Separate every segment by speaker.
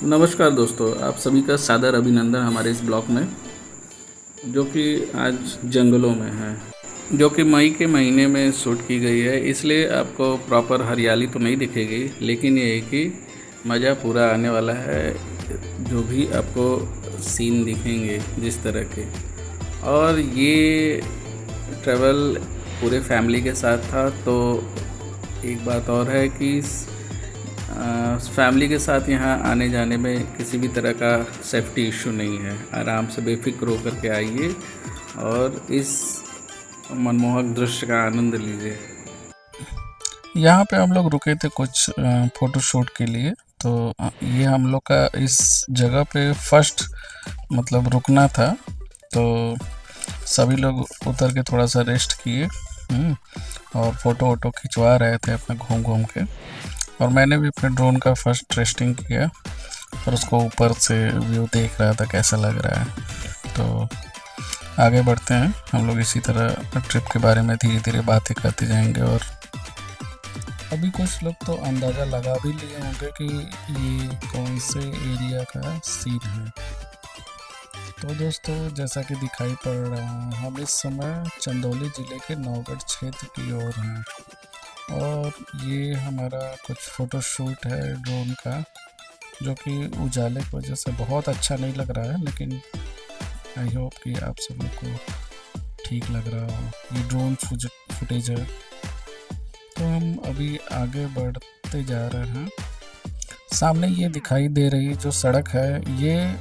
Speaker 1: नमस्कार दोस्तों, आप सभी का सादर अभिनंदन हमारे इस ब्लॉग में, जो कि आज जंगलों में है, जो कि मई के महीने में शूट की गई है। इसलिए आपको प्रॉपर हरियाली तो नहीं दिखेगी, लेकिन ये है कि मज़ा पूरा आने वाला है। जो भी आपको सीन दिखेंगे जिस तरह के, और ये ट्रैवल पूरे फैमिली के साथ था। तो एक बात और है कि फैमिली के साथ यहाँ आने जाने में किसी भी तरह का सेफ्टी इशू नहीं है। आराम से बेफिक्र होकर के आइए और इस मनमोहक दृश्य का आनंद लीजिए।
Speaker 2: यहाँ पे हम लोग रुके थे कुछ फ़ोटो शूट के लिए। तो ये हम लोग का इस जगह पे फर्स्ट मतलब रुकना था। तो सभी लोग उतर के थोड़ा सा रेस्ट किए और फ़ोटो वोटो खिंचवा रहे थे अपना घूम घूम के। और मैंने भी अपने ड्रोन का फर्स्ट टेस्टिंग किया और उसको ऊपर से व्यू देख रहा था कैसा लग रहा है। तो आगे बढ़ते हैं हम लोग, इसी तरह ट्रिप के बारे में धीरे धीरे बातें करते जाएंगे। और अभी कुछ लोग तो अंदाज़ा लगा भी लिए होंगे कि ये कौन से एरिया का सीन है। तो दोस्तों, जैसा कि दिखाई पड़ रहा है, हम इस समय चंदौली ज़िले के नौगढ़ क्षेत्र की ओर हैं। और ये हमारा कुछ फ़ोटो शूट है ड्रोन का, जो कि उजाले की वजह से बहुत अच्छा नहीं लग रहा है, लेकिन आई होप कि आप सभी को ठीक लग रहा हो। ये ड्रोन फुटेज है। तो हम अभी आगे बढ़ते जा रहे हैं। सामने ये दिखाई दे रही जो सड़क है, ये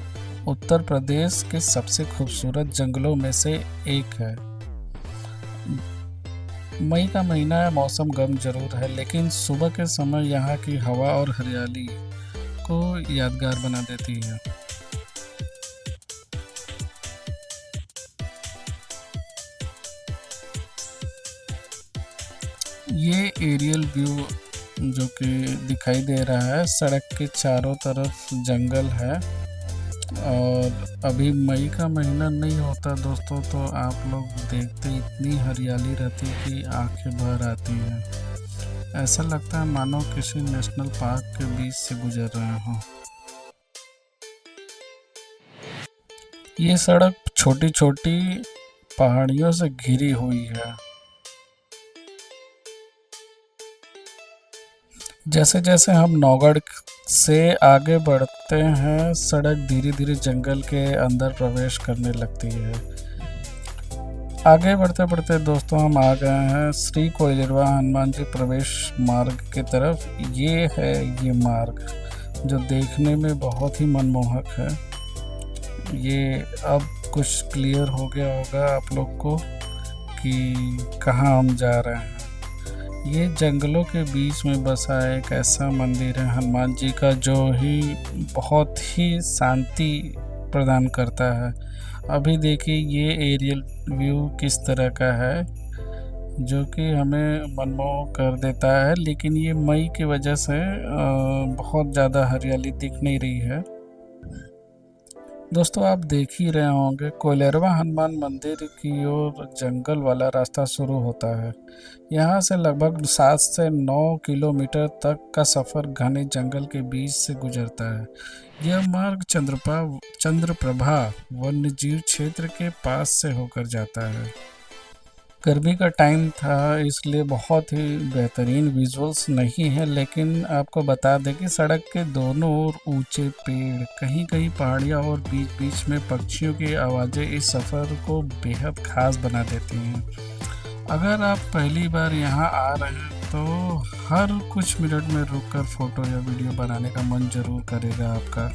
Speaker 2: उत्तर प्रदेश के सबसे खूबसूरत जंगलों में से एक है। मई का महीना है, मौसम गर्म जरूर है, लेकिन सुबह के समय यहाँ की हवा और हरियाली को यादगार बना देती है। ये एरियल व्यू जो कि दिखाई दे रहा है, सड़क के चारों तरफ जंगल है। और अभी मई का महीना नहीं होता दोस्तों, तो आप लोग देखते इतनी हरियाली रहती कि आंखें भर आती हैं। ऐसा लगता है मानो किसी नेशनल पार्क के बीच से गुजर रहे हों। ये सड़क छोटी छोटी पहाड़ियों से घिरी हुई है। जैसे जैसे हम नौगढ़ से आगे बढ़ते हैं, सड़क धीरे धीरे जंगल के अंदर प्रवेश करने लगती है। आगे बढ़ते बढ़ते दोस्तों हम आ गए हैं श्री कोइलरवा हनुमान जी प्रवेश मार्ग की तरफ। ये है ये मार्ग जो देखने में बहुत ही मनमोहक है। ये अब कुछ क्लियर हो गया होगा आप लोग को कि कहाँ हम जा रहे हैं। ये जंगलों के बीच में बसा एक ऐसा मंदिर है हनुमान जी का, जो ही बहुत ही शांति प्रदान करता है। अभी देखिए ये एरियल व्यू किस तरह का है, जो कि हमें मनमोह कर देता है। लेकिन ये मई की वजह से बहुत ज़्यादा हरियाली दिख नहीं रही है। दोस्तों, आप देख ही रहे होंगे, कोइलरवा हनुमान मंदिर की ओर जंगल वाला रास्ता शुरू होता है। यहाँ से लगभग 7 से 9 किलोमीटर तक का सफ़र घने जंगल के बीच से गुजरता है। यह मार्ग चंद्रप्रभा वन्यजीव क्षेत्र के पास से होकर जाता है। गर्मी का टाइम था, इसलिए बहुत ही बेहतरीन विजुअल्स नहीं है, लेकिन आपको बता दें कि सड़क के दोनों ओर ऊंचे पेड़, कहीं कहीं पहाड़ियाँ और बीच बीच में पक्षियों की आवाज़ें इस सफ़र को बेहद खास बना देती हैं। अगर आप पहली बार यहाँ आ रहे हैं तो हर कुछ मिनट में रुककर फ़ोटो या वीडियो बनाने का मन ज़रूर करेगा आपका।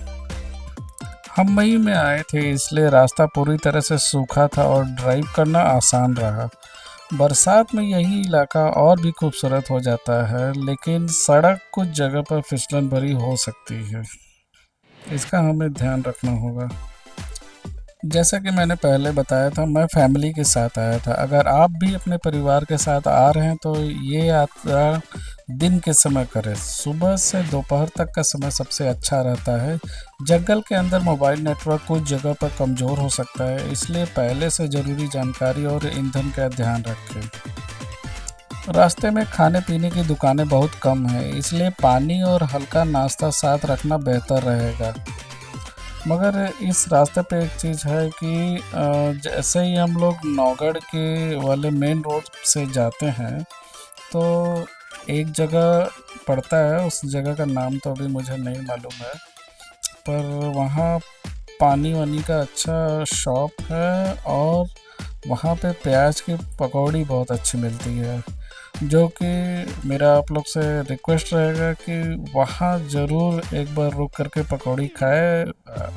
Speaker 2: हम मई में आए थे, इसलिए रास्ता पूरी तरह से सूखा था और ड्राइव करना आसान रहा। बरसात में यही इलाका और भी खूबसूरत हो जाता है, लेकिन सड़क कुछ जगह पर फिसलन भरी हो सकती है। इसका हमें ध्यान रखना होगा। जैसा कि मैंने पहले बताया था, मैं फैमिली के साथ आया था। अगर आप भी अपने परिवार के साथ आ रहे हैं तो ये यात्रा दिन के समय करें। सुबह से दोपहर तक का समय सबसे अच्छा रहता है। जंगल के अंदर मोबाइल नेटवर्क कुछ जगह पर कमज़ोर हो सकता है, इसलिए पहले से ज़रूरी जानकारी और ईंधन का ध्यान रखें। रास्ते में खाने पीने की दुकानें बहुत कम है, इसलिए पानी और हल्का नाश्ता साथ रखना बेहतर रहेगा। मगर इस रास्ते पे एक चीज़ है कि जैसे ही हम लोग नौगढ़ के वाले मेन रोड से जाते हैं, तो एक जगह पड़ता है, उस जगह का नाम तो अभी मुझे नहीं मालूम है, पर वहाँ पानी वानी का अच्छा शॉप है और वहाँ पे प्याज की पकौड़ी बहुत अच्छी मिलती है, जो कि मेरा आप लोग से रिक्वेस्ट रहेगा कि वहाँ ज़रूर एक बार रुक करके पकौड़ी खाए।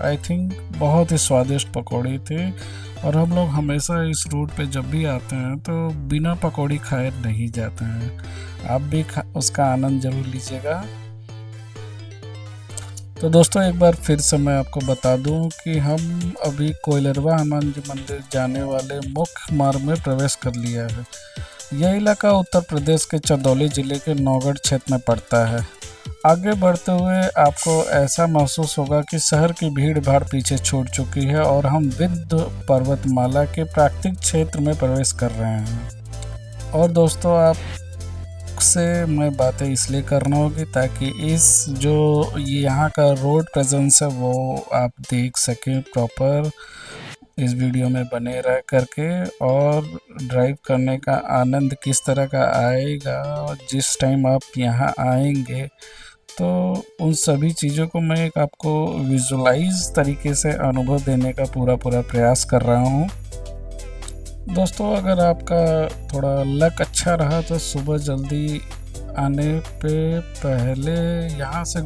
Speaker 2: आई थिंक बहुत ही स्वादिष्ट पकौड़ी थी और हम लोग हमेशा इस रूट पे जब भी आते हैं तो बिना पकौड़ी खाए नहीं जाते हैं। आप भी उसका आनंद ज़रूर लीजिएगा। तो दोस्तों एक बार फिर से मैं आपको बता दूं कि हम अभी कोइलरवा हनुमान जी मंदिर जाने वाले मुख्य मार्ग में प्रवेश कर लिया है। यह इलाका उत्तर प्रदेश के चंदौली जिले के नौगढ़ क्षेत्र में पड़ता है। आगे बढ़ते हुए आपको ऐसा महसूस होगा कि शहर की भीड़ भाड़ पीछे छूट चुकी है और हम विंध्य पर्वतमाला के प्राकृतिक क्षेत्र में प्रवेश कर रहे हैं। और दोस्तों आप से मैं बातें इसलिए करना होगी ताकि इस जो यहाँ का रोड प्रेजेंस है वो आप देख सकें प्रॉपर इस वीडियो में बने रह करके, और ड्राइव करने का आनंद किस तरह का आएगा जिस टाइम आप यहाँ आएंगे, तो उन सभी चीज़ों को मैं एक आपको विजुलाइज तरीके से अनुभव देने का पूरा प्रयास कर रहा हूँ। दोस्तों अगर आपका थोड़ा लक अच्छा रहा तो सुबह जल्दी आने पे पहले यहाँ से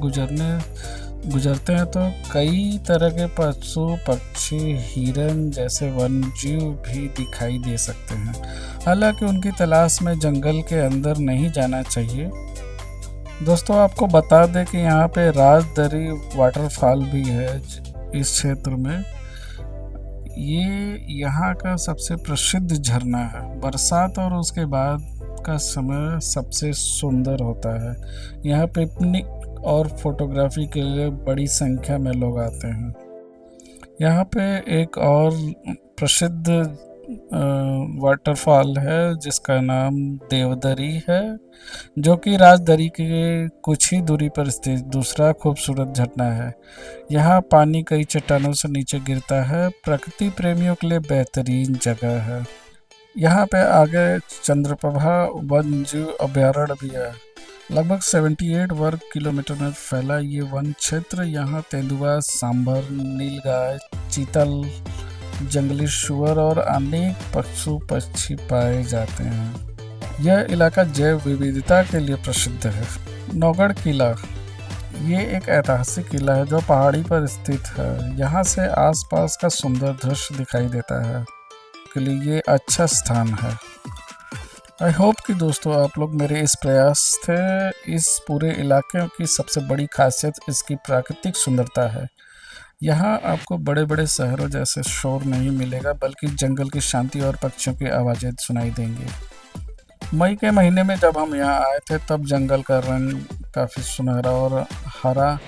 Speaker 2: गुजरते हैं तो कई तरह के पशु पक्षी हिरन जैसे वन्यजीव भी दिखाई दे सकते हैं। हालांकि उनकी तलाश में जंगल के अंदर नहीं जाना चाहिए। दोस्तों आपको बता दें कि यहाँ पे राजदरी वाटरफॉल भी है इस क्षेत्र में। ये यहाँ का सबसे प्रसिद्ध झरना है। बरसात और उसके बाद का समय सबसे सुंदर होता है। यहाँ पिकनिक और फोटोग्राफी के लिए बड़ी संख्या में लोग आते हैं। यहाँ पे एक और प्रसिद्ध वाटरफॉल है जिसका नाम देवदरी है, जो कि राजदरी के कुछ ही दूरी पर स्थित दूसरा खूबसूरत झरना है। यहाँ पानी कई चट्टानों से नीचे गिरता है। प्रकृति प्रेमियों के लिए बेहतरीन जगह है। यहाँ पे आगे चंद्रप्रभा वन्यजीव अभयारण्य भी है। लगभग 78 वर्ग किलोमीटर में फैला ये वन क्षेत्र, यहाँ तेंदुआ, सांभर, नीलगाय, चीतल, जंगली सुअर और अनेक पशु पक्षी पाए जाते हैं। यह इलाका जैव विविधता के लिए प्रसिद्ध है। नौगढ़ किला, ये एक ऐतिहासिक किला है जो पहाड़ी पर स्थित है। यहाँ से आसपास का सुंदर दृश्य दिखाई देता है, के लिए ये अच्छा स्थान है। आई होप कि दोस्तों आप लोग मेरे इस प्रयास से इस पूरे इलाके की सबसे बड़ी खासियत इसकी प्राकृतिक सुंदरता है। यहाँ आपको बड़े बड़े शहरों जैसे शोर नहीं मिलेगा, बल्कि जंगल की शांति और पक्षियों की आवाज़ें सुनाई देंगी। मई के महीने में जब हम यहाँ आए थे तब जंगल का रंग काफ़ी सुनहरा और हरा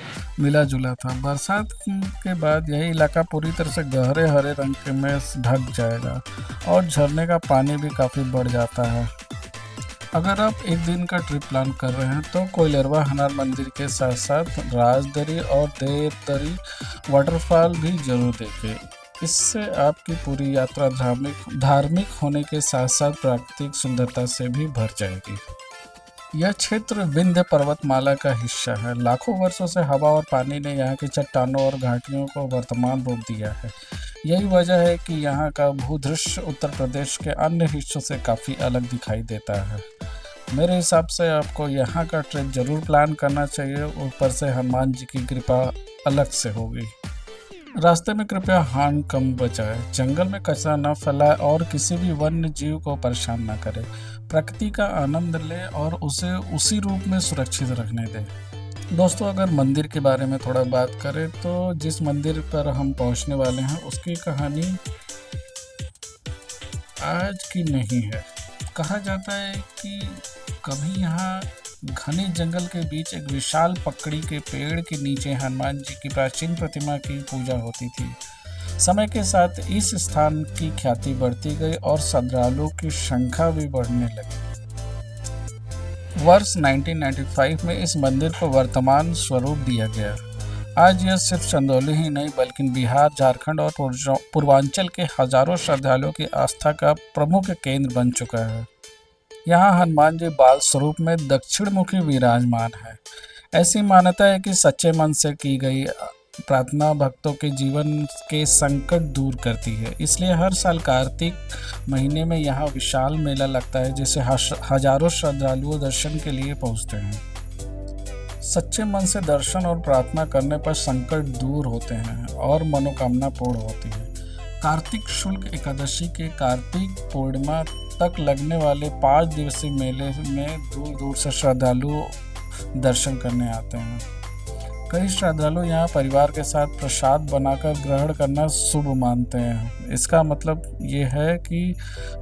Speaker 2: मिला जुला था। बरसात के बाद यही इलाका पूरी तरह से गहरे हरे रंग में ढक जाएगा और झरने का पानी भी काफ़ी बढ़ जाता है। अगर आप एक दिन का ट्रिप प्लान कर रहे हैं तो कोइलरवा हनुमान मंदिर के साथ साथ राजदरी और देवदरी वाटरफॉल भी जरूर देखें। इससे आपकी पूरी यात्रा धार्मिक होने के साथ साथ प्राकृतिक सुंदरता से भी भर जाएगी। यह क्षेत्र विंध्य पर्वतमाला का हिस्सा है। लाखों वर्षों से हवा और पानी ने यहाँ की चट्टानों और घाटियों को वर्तमान रूप दिया है। यही वजह है कि यहाँ का भूदृश्य उत्तर प्रदेश के अन्य हिस्सों से काफ़ी अलग दिखाई देता है। मेरे हिसाब से आपको यहाँ का ट्रिप जरूर प्लान करना चाहिए। ऊपर से हनुमान जी की कृपा अलग से होगी। रास्ते में कृपया हॉर्न कम बजाएं, जंगल में कचरा न फैलाएं और किसी भी वन्य जीव को परेशान न करें। प्रकृति का आनंद लें और उसे उसी रूप में सुरक्षित रखने दें। दोस्तों अगर मंदिर के बारे में थोड़ा बात करें तो जिस मंदिर पर हम पहुंचने वाले हैं उसकी कहानी आज की नहीं है। कहा जाता है कि कभी यहाँ घने जंगल के बीच एक विशाल पकड़ी के पेड़ के नीचे हनुमान जी की प्राचीन प्रतिमा की पूजा होती थी। समय के साथ इस स्थान की ख्याति बढ़ती गई और श्रद्धालुओं की संख्या भी बढ़ने लगी। वर्ष 1995 में इस मंदिर को वर्तमान स्वरूप दिया गया। आज यह सिर्फ चंदौली ही नहीं बल्कि बिहार, झारखंड और पूर्वांचल के हजारों श्रद्धालुओं की आस्था का प्रमुख केंद्र बन चुका है। यहाँ हनुमान जी बाल स्वरूप में दक्षिण मुखी विराजमान है। ऐसी मान्यता है कि सच्चे मन से की गई प्रार्थना भक्तों के जीवन के संकट दूर करती है। इसलिए हर साल कार्तिक महीने में यहाँ विशाल मेला लगता है, जिसे हजारों श्रद्धालुओं दर्शन के लिए पहुँचते हैं। सच्चे मन से दर्शन और प्रार्थना करने पर संकट दूर होते हैं और मनोकामना पूर्ण होती है। कार्तिक शुक्ल एकादशी के कार्तिक पूर्णिमा तक लगने वाले 5 दिवसीय मेले में दूर दूर से श्रद्धालु दर्शन करने आते हैं। कई श्रद्धालु यहाँ परिवार के साथ प्रसाद बनाकर ग्रहण करना शुभ मानते हैं। इसका मतलब ये है कि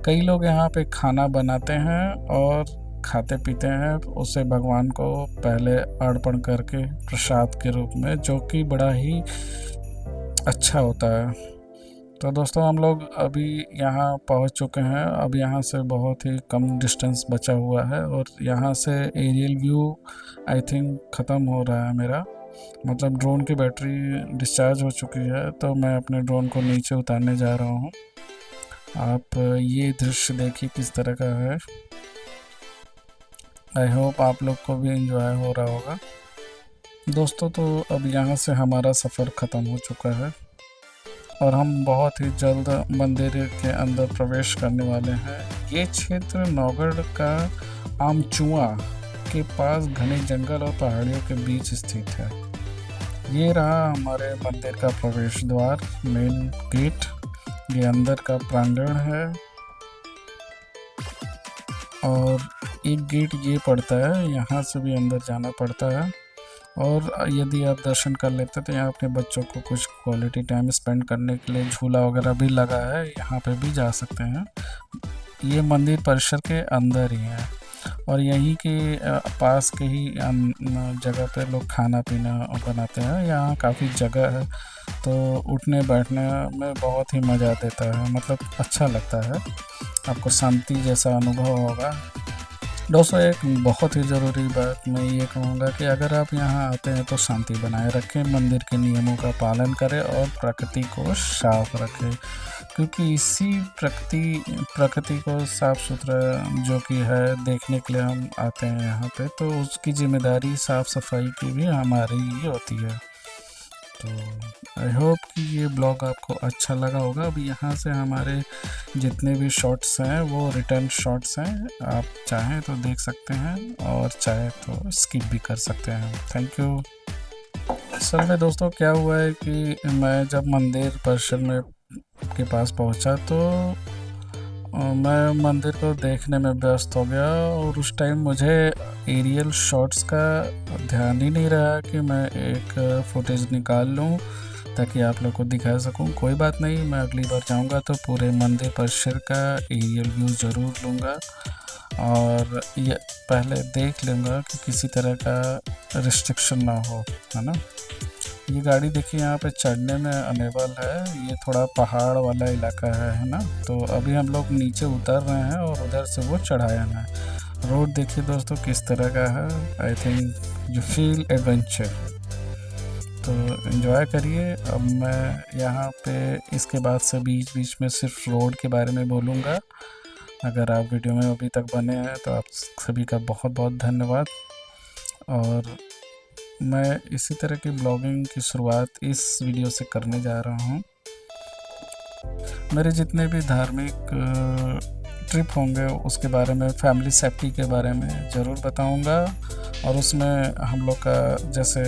Speaker 2: कई लोग यहाँ पे खाना बनाते हैं और खाते पीते हैं, उसे भगवान को पहले अर्पण करके प्रसाद के रूप में, जो कि बड़ा ही अच्छा होता है। तो दोस्तों हम लोग अभी यहाँ पहुँच चुके हैं। अब यहाँ से बहुत ही कम डिस्टेंस बचा हुआ है और यहाँ से एरियल व्यू आई थिंक ख़त्म हो रहा है मेरा, मतलब ड्रोन की बैटरी डिस्चार्ज हो चुकी है। तो मैं अपने ड्रोन को नीचे उतारने जा रहा हूँ। आप ये दृश्य देखिए किस तरह का है। आई होप आप लोग को भी एंजॉय हो रहा होगा। दोस्तों तो अब यहाँ से हमारा सफ़र ख़त्म हो चुका है और हम बहुत ही जल्द मंदिर के अंदर प्रवेश करने वाले हैं। ये क्षेत्र नौगढ़ का आमचुआ के पास घने जंगल और पहाड़ियों के बीच स्थित है। ये रहा हमारे मंदिर का प्रवेश द्वार, मेन गेट। ये अंदर का प्रांगण है और एक गेट ये पड़ता है, यहाँ से भी अंदर जाना पड़ता है। और यदि आप दर्शन कर लेते तो यहाँ अपने बच्चों को कुछ क्वालिटी टाइम स्पेंड करने के लिए झूला वगैरह भी लगा है, यहाँ पे भी जा सकते हैं। ये मंदिर परिसर के अंदर ही है और यहीं के पास के ही जगह पे लोग खाना पीना बनाते हैं। यहाँ काफ़ी जगह है तो उठने बैठने में बहुत ही मज़ा देता है, मतलब अच्छा लगता है, आपको शांति जैसा अनुभव होगा। दोस्तों एक बहुत ही ज़रूरी बात मैं ये कहूँगा कि अगर आप यहाँ आते हैं तो शांति बनाए रखें, मंदिर के नियमों का पालन करें और प्रकृति को साफ रखें, क्योंकि इसी प्रकृति को साफ़ सुथरा जो कि है देखने के लिए हम आते हैं यहाँ पे, तो उसकी जिम्मेदारी साफ़ सफाई की भी हमारी ही होती है। तो आई होप कि ये ब्लॉग आपको अच्छा लगा होगा। अब यहाँ से हमारे जितने भी शॉट्स हैं वो रिटर्न शॉट्स हैं, आप चाहें तो देख सकते हैं और चाहे तो स्किप भी कर सकते हैं। Thank you. असल में दोस्तों क्या हुआ है कि मैं जब मंदिर परिसर में के पास पहुंचा तो मैं मंदिर को देखने में व्यस्त हो गया और उस टाइम मुझे एरियल शॉट्स का ध्यान ही नहीं रहा कि मैं एक फुटेज निकाल लूं ताकि आप लोग को दिखा सकूं। कोई बात नहीं, मैं अगली बार जाऊंगा तो पूरे मंदिर परिसर का एरियल व्यू ज़रूर लूँगा और ये पहले देख लूँगा कि किसी तरह का रिस्ट्रिक्शन ना हो, है ना। ये गाड़ी देखिए यहाँ पे चढ़ने में अनेबल है, ये थोड़ा पहाड़ वाला इलाका है ना। तो अभी हम लोग नीचे उतर रहे हैं और उधर से वो चढ़ाया है। रोड देखिए दोस्तों किस तरह का है, I think you feel adventure, तो एंजॉय करिए। अब मैं यहाँ पे इसके बाद से बीच बीच में सिर्फ रोड के बारे में बोलूँगा। अगर आप वीडियो में अभी तक बने हैं तो आप सभी का बहुत बहुत धन्यवाद। और मैं इसी तरह की ब्लॉगिंग की शुरुआत इस वीडियो से करने जा रहा हूँ। मेरे जितने भी धार्मिक ट्रिप होंगे उसके बारे में, फैमिली सेफ्टी के बारे में ज़रूर बताऊँगा। और उसमें हम लोग का जैसे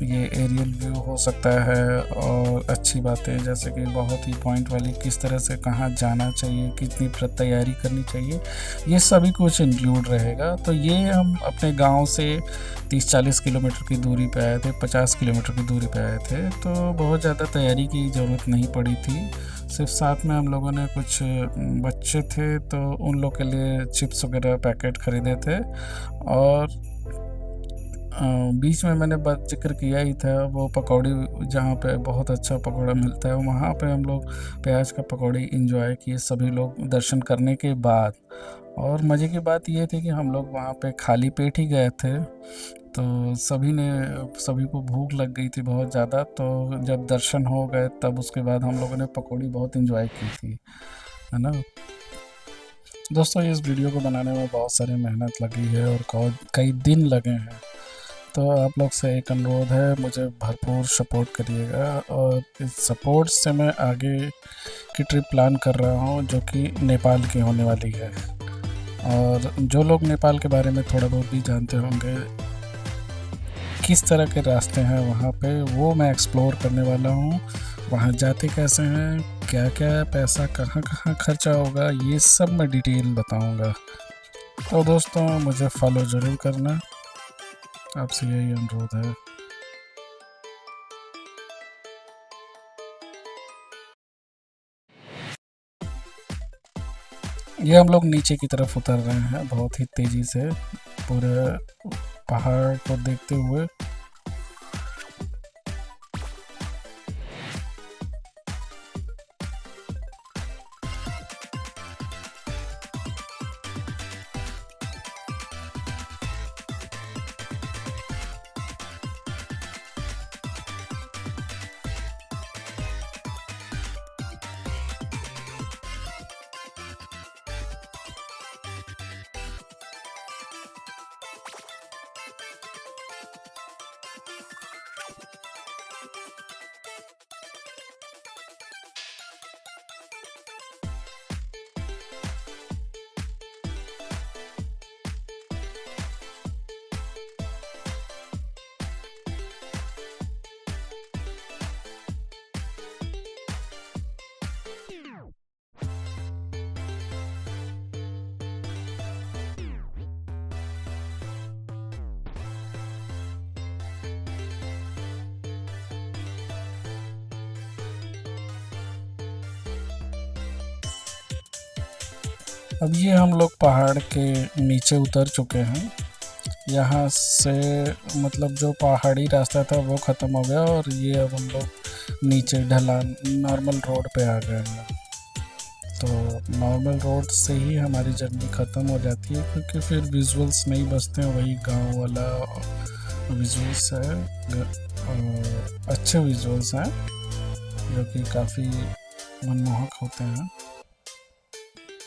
Speaker 2: ये एरियल व्यू हो सकता है और अच्छी बातें जैसे कि बहुत ही पॉइंट वाली किस तरह से कहाँ जाना चाहिए, कितनी तैयारी करनी चाहिए, ये सभी कुछ इंक्लूड रहेगा। तो ये हम अपने गांव से 30-40 किलोमीटर की दूरी पे आए थे, 50 किलोमीटर की दूरी पे आए थे, तो बहुत ज़्यादा तैयारी की ज़रूरत नहीं पड़ी थी। सिर्फ साथ में हम लोगों ने कुछ बच्चे थे तो उन लोग के लिए चिप्स वगैरह पैकेट ख़रीदे थे और बीच में मैंने बात जिक्र किया ही था, वो पकौड़ी जहाँ पे बहुत अच्छा पकौड़ा मिलता है, वहाँ पे हम लोग प्याज का पकौड़ी एंजॉय किए सभी लोग दर्शन करने के बाद। और मज़े की बात ये थी कि हम लोग वहाँ पे खाली पेट ही गए थे, तो सभी को भूख लग गई थी बहुत ज़्यादा। तो जब दर्शन हो गए तब उसके बाद हम लोगों ने पकौड़ी बहुत एंजॉय की थी, है ना। दोस्तों, इस वीडियो को बनाने में बहुत सारी मेहनत लगी है और कई दिन लगे हैं। तो आप लोग से एक अनुरोध है, मुझे भरपूर सपोर्ट करिएगा, और इस सपोर्ट से मैं आगे की ट्रिप प्लान कर रहा हूँ जो कि नेपाल की होने वाली है। और जो लोग नेपाल के बारे में थोड़ा बहुत भी जानते होंगे, किस तरह के रास्ते हैं वहाँ पे, वो मैं एक्सप्लोर करने वाला हूँ। वहाँ जाते कैसे हैं, क्या क्या पैसा कहाँ कहाँ खर्चा होगा, ये सब मैं डिटेल बताऊँगा। तो दोस्तों, मुझे फॉलो ज़रूर करना, आपसे यही अनुरोध है। ये हम लोग नीचे की तरफ उतर रहे हैं बहुत ही तेज़ी से, पूरे पहाड़ को देखते हुए। अब ये हम लोग पहाड़ के नीचे उतर चुके हैं। यहाँ से मतलब जो पहाड़ी रास्ता था वो ख़त्म हो गया, और ये अब हम लोग नीचे ढलान नॉर्मल रोड पे आ गए हैं। तो नॉर्मल रोड से ही हमारी जर्नी ख़त्म हो जाती है, क्योंकि फिर विजुअल्स नहीं बचते हैं, वही गांव वाला विजुअल्स है। अच्छे विजुअल्स हैं जो कि काफ़ी मनमोहक होते हैं।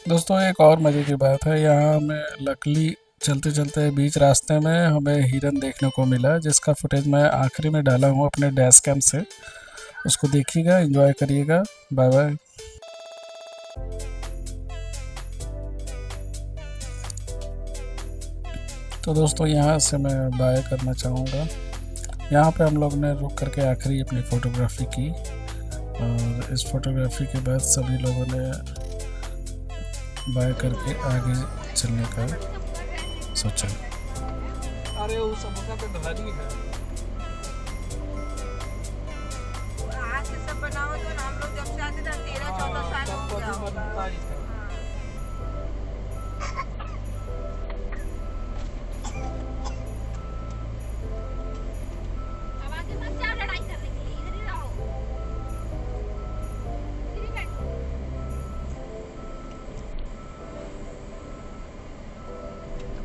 Speaker 2: दोस्तों, एक और मज़े की बात है, यहाँ हमें लकली चलते चलते बीच रास्ते में हमें हिरन देखने को मिला, जिसका फुटेज मैं आखिरी में डाला हूँ अपने डैश कैम से। उसको देखिएगा, एंजॉय करिएगा। Bye bye. तो दोस्तों, यहाँ से मैं बाय करना चाहूँगा। यहाँ पे हम लोग ने रुक करके आखिरी अपनी फ़ोटोग्राफी की, और इस फोटोग्राफी के बाद सभी लोगों ने बाय करके आगे चलने का सोचा।
Speaker 3: अरे वो समोसा तो धनी है।
Speaker 4: आज से सब बनाओ तो हम लोग जब से आते थे 13-14 साल हो गया होगा।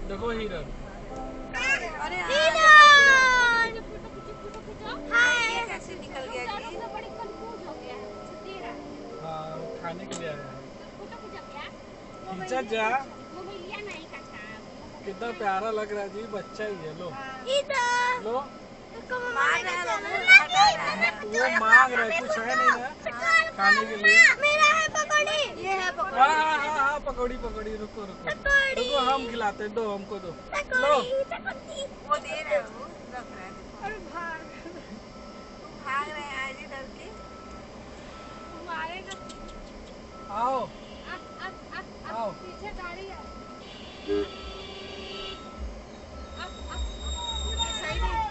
Speaker 3: देखो हिरन।
Speaker 4: अरे ये कैसे निकल गया कि?
Speaker 3: हाँ, खाने के लिए आया है। खींचा जा। कितना प्यारा लग रहा है जी, बच्चा ही है। लो लो, वो मांग रहा है, कुछ है नहीं ना खाने के लिए।
Speaker 4: ये है पकौड़ी।
Speaker 3: हाँ हाँ हाँ हाँ, पकौड़ी पकौड़ी। रुको रुको रुको, हम खिलाते, दो हमको दो। लो,
Speaker 4: वो दे रहे हो, रख रहे हैं। भाग रहे हैं आज इधर के।
Speaker 3: आओ आओ।
Speaker 4: पीछे गाड़ी है। सही नहीं।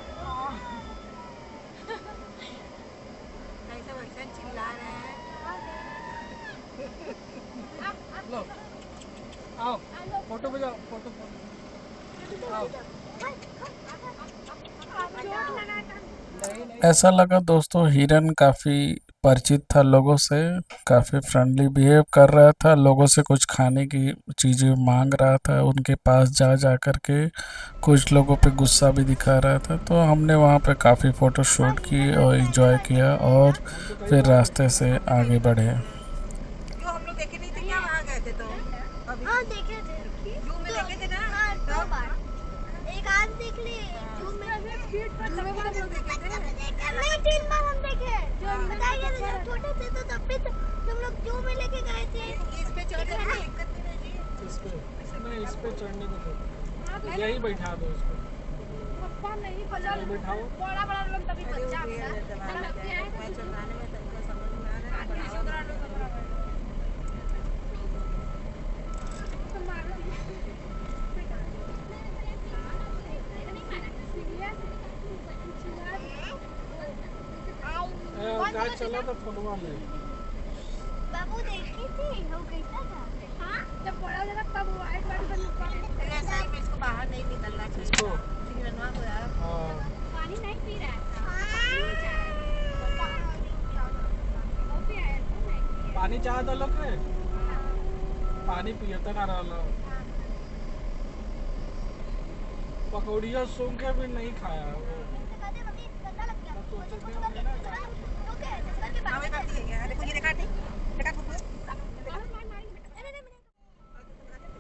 Speaker 4: ऐसा वैसा चिल्ला रहे हैं।
Speaker 3: लो, आओ, फोटो बजाओ, फोटो आओ।
Speaker 2: ऐसा लगा दोस्तों हिरन काफ़ी परिचित था लोगों से, काफ़ी फ्रेंडली बिहेव कर रहा था, लोगों से कुछ खाने की चीज़ें मांग रहा था, उनके पास जा जा कर के कुछ लोगों पे गुस्सा भी दिखा रहा था। तो हमने वहाँ पे काफ़ी फ़ोटो शूट की और एंजॉय किया और फिर रास्ते से आगे बढ़े।
Speaker 4: क्यों हम लोग देखे नहीं थे क्या वहाँ गए थे तो? हाँ देखे थे। जू में देखे थे ना? हाँ 2 बार। एक आज देख लिए। जू में हम लोग देखे थे। नहीं 3 बार हम देखे। बताइए तो जब छोटे थे तो तब भी तुम लोग जू में लेके गए थे। इस पे चढ़ जाने की दिक्कत नहीं है।
Speaker 3: इस पे चढ़ने को तो यही बैठा दो इसको।
Speaker 4: पप्पा नहीं बजा
Speaker 3: बैठाओ।
Speaker 4: बड़ा बड़ा लोग तभी बच्चा लगते हैं मैं चढ़ाने में तरीका समझ में आ रहा है।
Speaker 3: गाड़ी चला तो फोटो ले।
Speaker 4: बाबू देखी थी वो कैसा था? हाँ जब बड़ा जरा तब वाइट वाइट ऐसा ही मैं इसको बाहर नहीं निकलना चाहिए
Speaker 3: इसको
Speaker 4: सिगरेटवा को यार पानी नहीं पी रहा था
Speaker 3: पानी चाह दो लोग रे पानी पियता ना रहा पकौड़िया सूंघ के भी नहीं खाया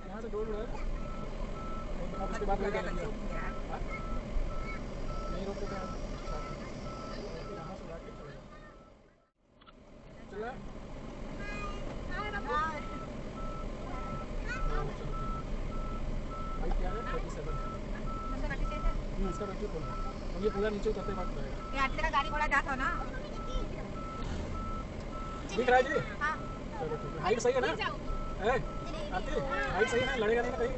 Speaker 3: यहाँ से डोल रहा है अब उसके बाद नहीं रोकते थे यहाँ से जाके चला इसका बैटरी फुल है ये पूरा नीचे उतरते वक्त रहेगा।
Speaker 4: ये आटले का गाड़ी घोड़ा जाता ना
Speaker 3: दिख रहा है जी? हाँ चलो ठीक है हाइट सही है ना? आती हाइट सही है लड़ेगा नहीं ना कहीं?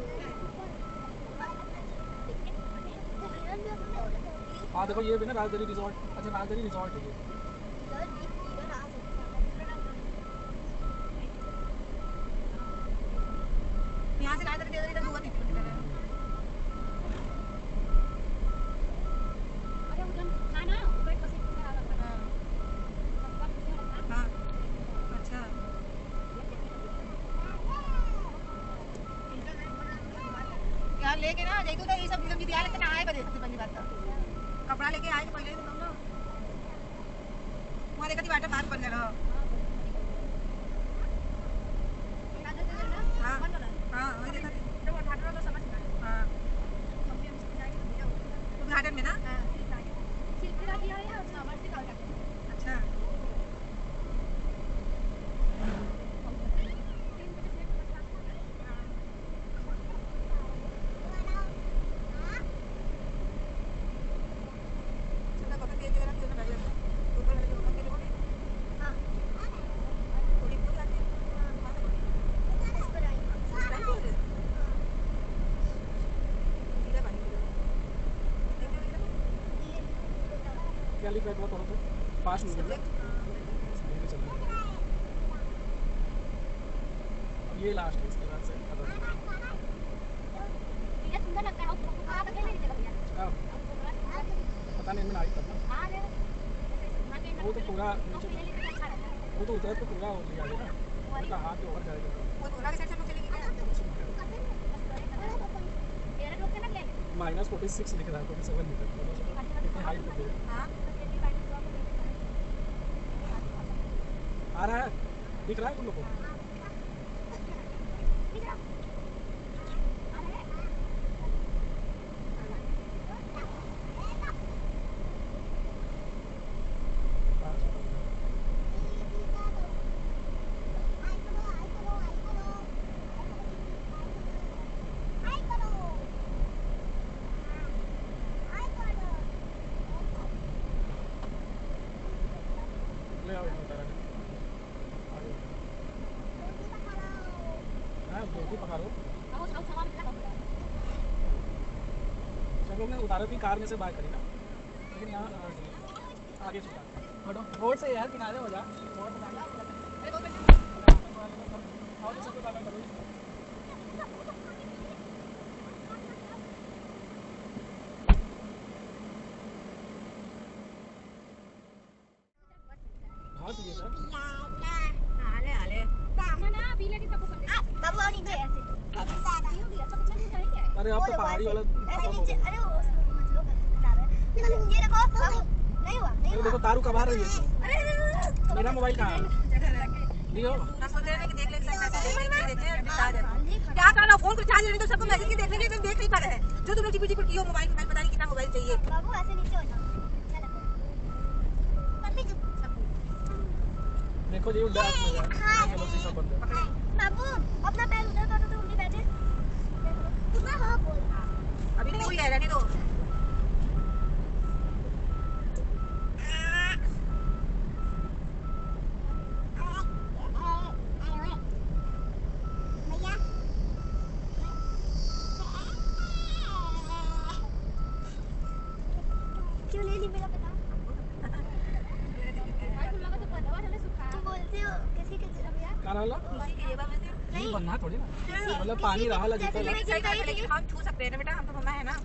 Speaker 3: हाँ देखो ये भी ना राजधानी रिजॉर्ट अच्छा राजधानी रिजॉर्ट है ये
Speaker 4: यहाँ से राजधानी इधर हुआ नहीं लेके ना जैतू तो ये सब दिया लेते ना आए बदे सबसे पहली बात कपड़ा लेके आए तो पहले तो तुम लोग वहाँ देखा थी वाटर पार्क बन गया हाँ वही देखा थी तो उद्घाटन तो समझ में हाँ उद्घाटन में ना अच्छा
Speaker 3: क्या लिख रहा है तो 5 मिनट ये लास्ट है इसके बाद से पता नहीं मैंने आई तब वो तो पूरा वो तो उधर तो पूरा हो जाएगा ना उसका हाथ ऊपर जाएगा -46 लिख रहा है 47 मीटर इतनी हाइट होती है आ रहा है दिख रहा है तुम लोग को सब लोग ने उतारा थी कार में से बाहर करी ना लेकिन यहाँ आगे से रोड से यार किनारे हो जा
Speaker 4: हाले हाले बाबू और नीचे ऐसे
Speaker 3: अरे अब तो पहाड़ी वाला खत्म हो गया।
Speaker 4: अरे वो मतलब बता रहे ये देखो बाबू नहीं हुआ
Speaker 3: अरे देखो तारू कब आ रही है।
Speaker 4: अरे
Speaker 3: मेरा मोबाइल कहाँ है? लियो।
Speaker 4: ना सोच रहे हैं कि देख लेते हैं क्या करना फोन को चार्ज नहीं तो सबको मैसेज देख लेंगे देख नहीं पा रहे हैं जो तुमने टीपी कियो मोबाइल पता नहीं कितना मोबाइल चाहिए बाबू ऐसे नीचे हो जाओ
Speaker 3: देखो जी डांस में गया। चलो शीशा बंद है।
Speaker 4: बाबू अपना पैर उधर कर दो तो उंगली बैठे कितना हाँ बोल अभी नहीं हुई है रहने दो क्यों ले ली मेरा पता तुम बोलते हो किसी के भैया
Speaker 3: क्या रहा?
Speaker 4: नहीं
Speaker 3: बनना थोड़ी ना मतलब पानी रहा लगी
Speaker 4: हम छू सकते हैं ना बेटा हम तो मम्मा है ना